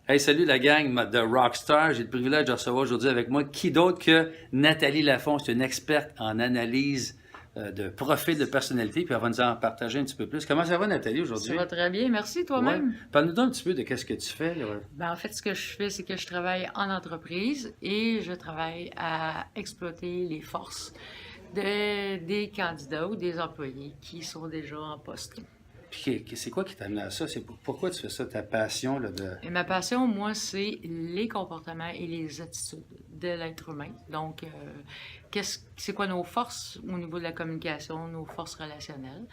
Hey, salut la gang de Rockstar. J'ai le privilège de recevoir aujourd'hui avec moi qui d'autre que Nathalie Lafont. C'est une experte en analyse de profil de personnalité, puis elle va nous en partager un petit peu plus. Comment ça va, Nathalie, Ça aujourd'hui? va très bien, merci Ouais. toi-même. Parle-nous donc un petit peu de qu'est-ce que tu fais, là. En fait, ce que je fais, c'est que je travaille en entreprise et je travaille à exploiter les forces des candidats ou des employés qui sont déjà en poste. Puis c'est quoi qui t'a amené à ça? Pourquoi tu fais ça, ta passion, là, de... Et ma passion, moi, c'est les comportements et les attitudes de l'être humain. Donc, c'est quoi nos forces au niveau de la communication, nos forces relationnelles?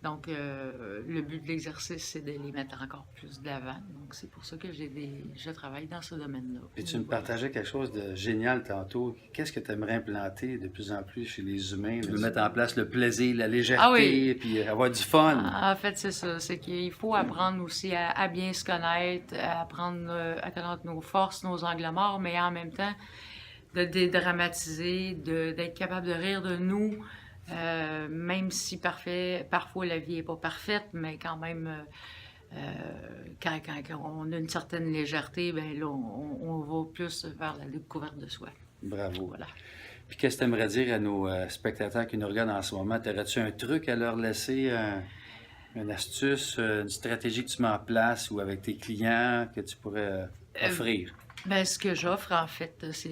Donc, le but de l'exercice, c'est de les mettre encore plus de l'avant. Donc, c'est pour ça que je travaille dans ce domaine-là. Puis tu me partageais quelque chose de génial tantôt. Qu'est-ce que tu aimerais implanter de plus en plus chez les humains? De mettre en place le plaisir, la Ah oui, légèreté, puis avoir du fun. en fait, c'est ça. C'est qu'il faut apprendre aussi à bien se connaître, à apprendre à connaître nos forces, nos angles morts, mais en même temps, de dédramatiser, d'être capable de rire de nous, même si parfois la vie n'est pas parfaite, mais quand même, quand on a une certaine légèreté, ben là, on va plus vers la découverte de soi. Bravo. Voilà. Puis qu'est-ce que tu aimerais dire à nos spectateurs qui nous regardent en ce moment? T'aurais-tu un truc à leur laisser, une astuce, une stratégie que tu mets en place ou avec tes clients que tu pourrais Euh, offrir? Ben, ce que j'offre, en fait, c'est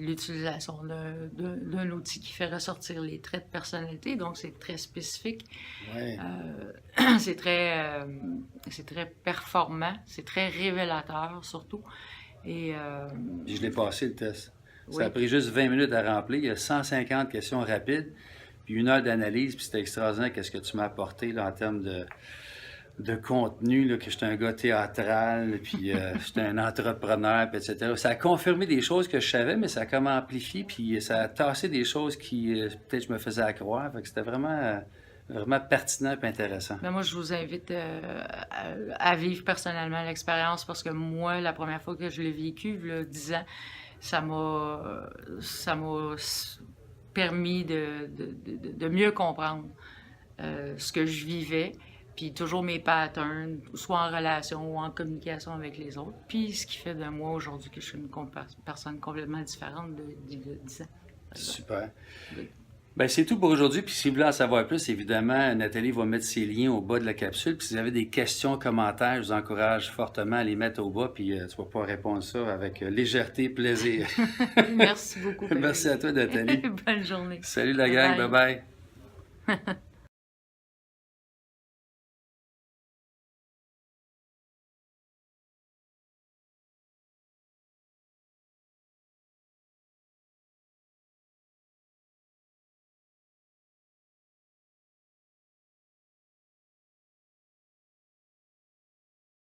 l'utilisation d'un outil qui fait ressortir les traits de personnalité. Donc, c'est très spécifique. Oui. C'est c'est très performant. C'est très révélateur, surtout. Et Puis je l'ai passé le test. Ça a oui. pris juste 20 minutes à remplir. Il y a 150 questions rapides, puis 1 heure d'analyse, puis c'était extraordinaire qu'est-ce que tu m'as apporté là, en termes de contenu, là, que j'étais un gars théâtral, puis j'étais un entrepreneur, puis etc. Ça a confirmé des choses que je savais, mais ça a comme amplifié, puis ça a tassé des choses qui, peut-être, je me faisais accroire. Fait que c'était vraiment pertinent et intéressant. Ben, moi, je vous invite à vivre personnellement l'expérience parce que moi, la première fois que je l'ai vécu, il y a 10 ans, ça m'a permis de mieux comprendre ce que je vivais, puis toujours mes patterns, soit en relation ou en communication avec les autres, puis ce qui fait de moi aujourd'hui que je suis une personne complètement différente de 10 ans, par exemple. Super. Oui. Ben, c'est tout pour aujourd'hui. Puis si vous voulez en savoir plus, évidemment, Nathalie va mettre ses liens au bas de la capsule. Puis si vous avez des questions, commentaires, je vous encourage fortement à les mettre au bas. Puis tu vas pouvoir répondre ça avec légèreté et plaisir. Merci beaucoup, Merci Patrick. à toi, Nathalie. Bonne journée. Salut la gang, bye Bye bye. bye.